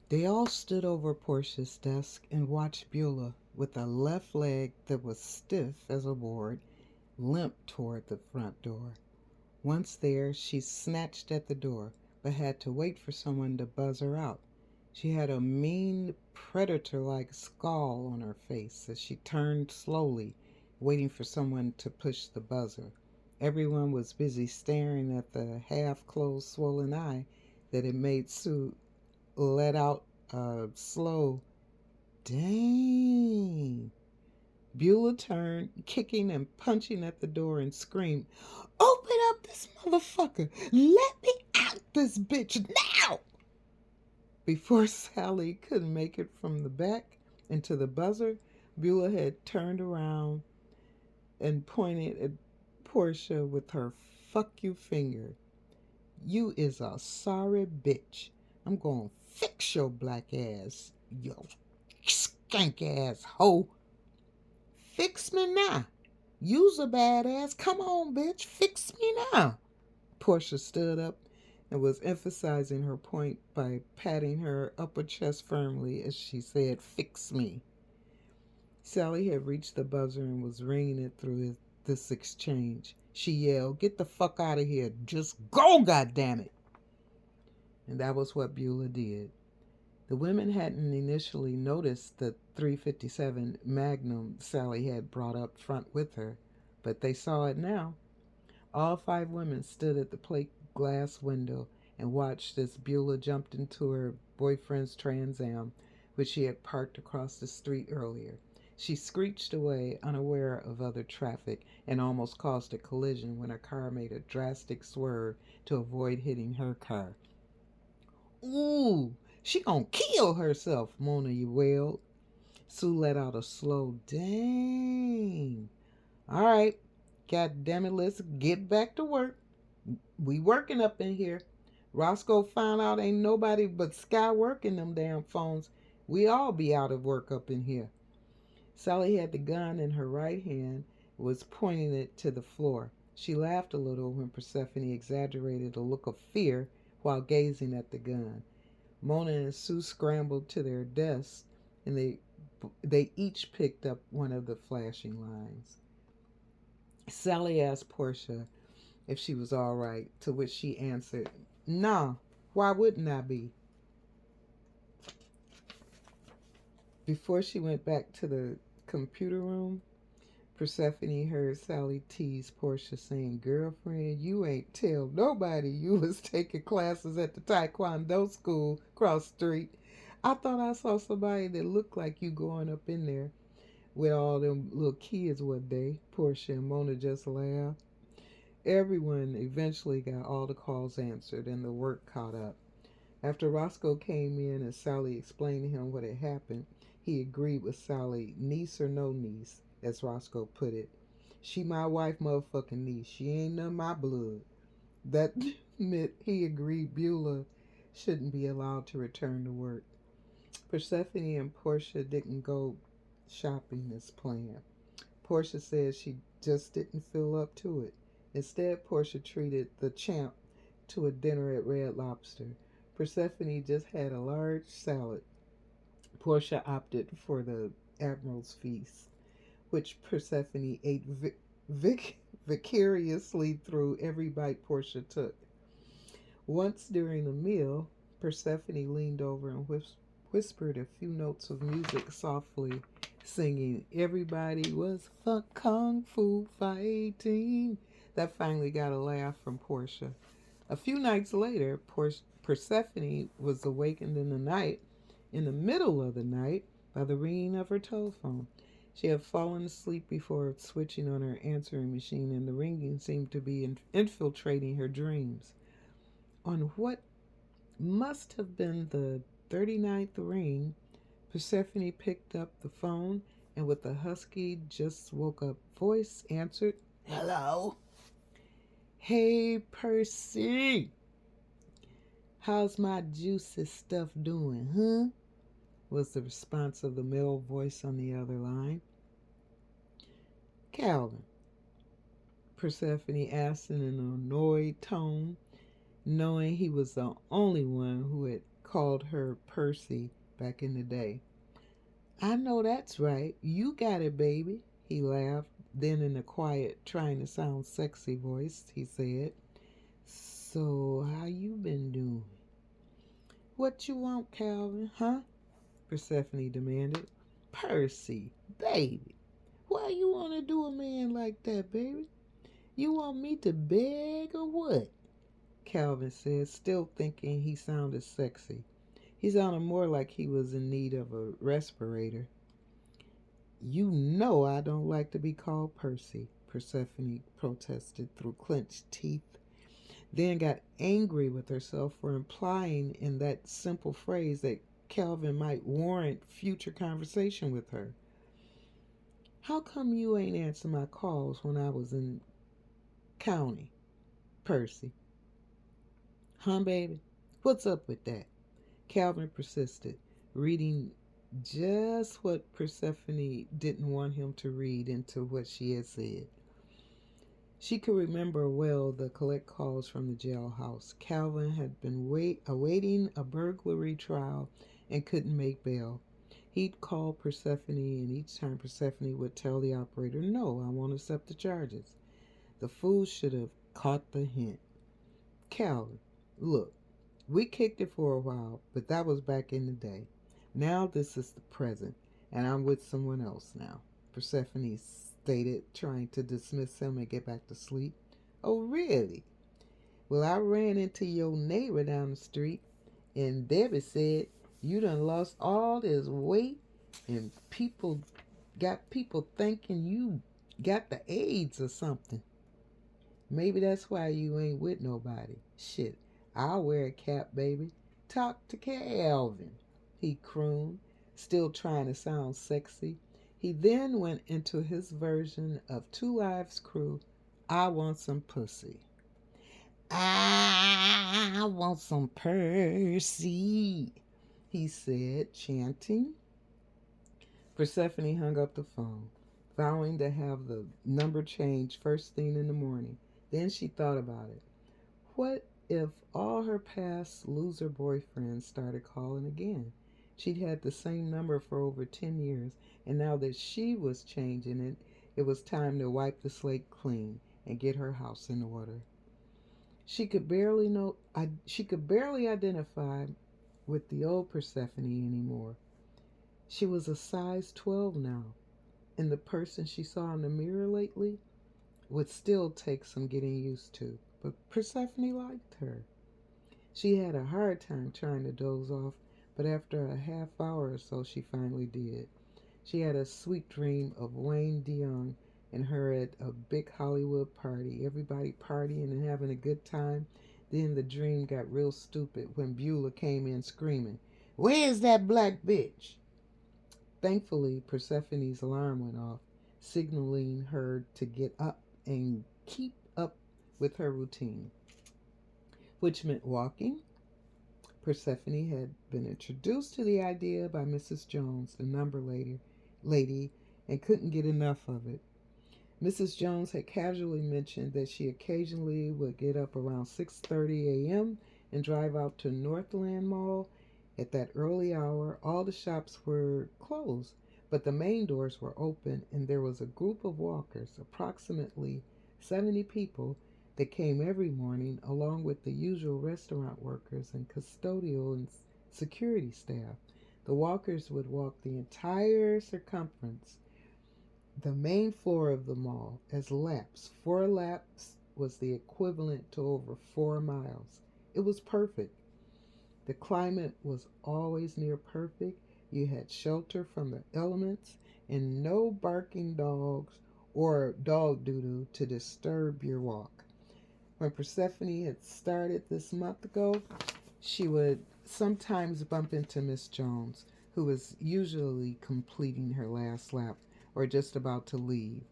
They all stood over Portia's desk and watched Beulah, with a left leg that was stiff as a board, limp toward the front door. Once there, she snatched at the door, but had to wait for someone to buzz her out. She had a mean, predator like scowl on her face as she turned slowly, waiting for someone to push the buzzer. Everyone was busy staring at the half closed, swollen eye that had made Sue let out a slow, "Dang." Beulah turned, kicking and punching at the door, and screamed, "Open up this motherfucker! Let me out this bitch now!" Before Sally could make it from the back into the buzzer, Beulah had turned around and pointed at Portia with her "fuck you" finger. "You is a sorry bitch. I'm gonna fix your black ass, yo skank ass hoe. Fix me now. You's a badass. Come on, bitch. Fix me now." Portia stood up and was emphasizing her point by patting her upper chest firmly as she said, "Fix me." Sally had reached the buzzer and was ringing it through this exchange. She yelled, "Get the fuck out of here. Just go, goddammit." And that was what Beulah did. The women hadn't initially noticed the 357 Magnum Sally had brought up front with her, but they saw it now. All five women stood at the plate glass window and watched as Beulah jumped into her boyfriend's Trans Am, which she had parked across the street earlier. She screeched away, unaware of other traffic, and almost caused a collision when her car made a drastic swerve to avoid hitting her car. "Ooh, she gonna kill herself," Mona wailed. Sue let out a slow "dang." "All right, god damn it, let's get back to work. We working up in here. Roscoe found out ain't nobody but Sky working them damn phones. We all be out of work up in here." Sally had the gun in her right hand and was pointing it to the floor. She laughed a little when Persephone exaggerated a look of fear while gazing at the gun. Mona and Sue scrambled to their desks and they each picked up one of the flashing lines. Sally asked Portia if she was all right, to which she answered, "Nah, why wouldn't I be?" Before she went back to the computer room, Persephone heard Sally tease Portia, saying, "Girlfriend, you ain't tell nobody you was taking classes at the Taekwondo school across the street. I thought I saw somebody that looked like you going up in there with all them little kids one day." Portia and Mona just laughed. Everyone eventually got all the calls answered and the work caught up. After Roscoe came in and Sally explained to him what had happened, he agreed with Sally, niece or no niece, as Roscoe put it. "She my wife motherfucking niece. She ain't none of my blood." That meant he agreed Beulah shouldn't be allowed to return to work. Persephone and Portia didn't go shopping as planned. Portia said she just didn't feel up to it. Instead, Portia treated the champ to a dinner at Red Lobster. Persephone just had a large salad. Portia opted for the Admiral's Feast, which Persephone ate vicariously through every bite Portia took. Once during the meal, Persephone leaned over and whispered a few notes of music softly, singing "Everybody was for kung fu fighting." That finally got a laugh from Portia. A few nights later, Persephone was awakened in the middle of the night, by the ringing of her telephone. She had fallen asleep before switching on her answering machine, and the ringing seemed to be infiltrating her dreams. On what must have been the 39th ring, Persephone picked up the phone and, with a husky, just woke up voice, answered, "Hello?" "Hey, Percy. How's my juicy stuff doing, huh?" was the response of the male voice on the other line. "Calvin," Persephone asked in an annoyed tone, knowing he was the only one who had called her Percy back in the day. I know that's right. You got it, baby. He laughed. Then, in a quiet, trying to sound sexy voice, he said, So, how you been doing? What you want, Calvin, huh? Persephone demanded. Percy, baby, why you want to do a man like that, baby? You want me to beg or what? Calvin said, still thinking he sounded sexy. He sounded more like he was in need of a respirator. You know I don't like to be called Percy, Persephone protested through clenched teeth, then got angry with herself for implying in that simple phrase that Calvin might warrant future conversation with her. How come you ain't answer my calls when I was in county, Percy? Huh, baby? What's up with that? Calvin persisted, reading just what Persephone didn't want him to read into what she had said. She could remember well the collect calls from the jailhouse. Calvin had been awaiting a burglary trial and couldn't make bail. He'd call Persephone, and each time Persephone would tell the operator, No, I won't accept the charges. The fool should have caught the hint. Calvin, look, we kicked it for a while, but that was back in the day. Now this is the present, and I'm with someone else now, Persephone stated, trying to dismiss him and get back to sleep. Oh, really? Well, I ran into your neighbor down the street, and Debbie said you done lost all this weight, and people thinking you got the AIDS or something. Maybe that's why you ain't with nobody. Shit, I'll wear a cap, baby. Talk to Calvin, he crooned, still trying to sound sexy. He then went into his version of Two Lives Crew, I Want Some Pussy. I want some Percy, he said, chanting. Persephone hung up the phone, vowing to have the number changed first thing in the morning. Then she thought about it. What if all her past loser boyfriends started calling again? She'd had the same number for over 10 years, and now that she was changing it, it was time to wipe the slate clean and get her house in order. She could barely identify with the old Persephone anymore. She was a size 12 now, and the person she saw in the mirror lately would still take some getting used to. But Persephone liked her. She had a hard time trying to doze off, but after a half hour or so she finally did. She had a sweet dream of Wayne DeYoung and her at a big Hollywood party, everybody partying and having a good time. Then the dream got real stupid when Beulah came in screaming, Where's that black bitch? Thankfully, Persephone's alarm went off, signaling her to get up and keep up with her routine, which meant walking. Persephone had been introduced to the idea by Mrs. Jones, the number lady, and couldn't get enough of it. Mrs. Jones had casually mentioned that she occasionally would get up around 6:30 a.m. and drive out to Northland Mall. At that early hour, all the shops were closed, but the main doors were open, and there was a group of walkers, approximately 70 people, that came every morning, along with the usual restaurant workers and custodial and security staff. The walkers would walk the entire circumference, the main floor of the mall, as laps. 4 laps was the equivalent to over 4 miles. It was perfect. The climate was always near perfect. You had shelter from the elements and no barking dogs or dog doo-doo to disturb your walk. When Persephone had started this month ago, she would sometimes bump into Miss Jones, who was usually completing her last lap or just about to leave.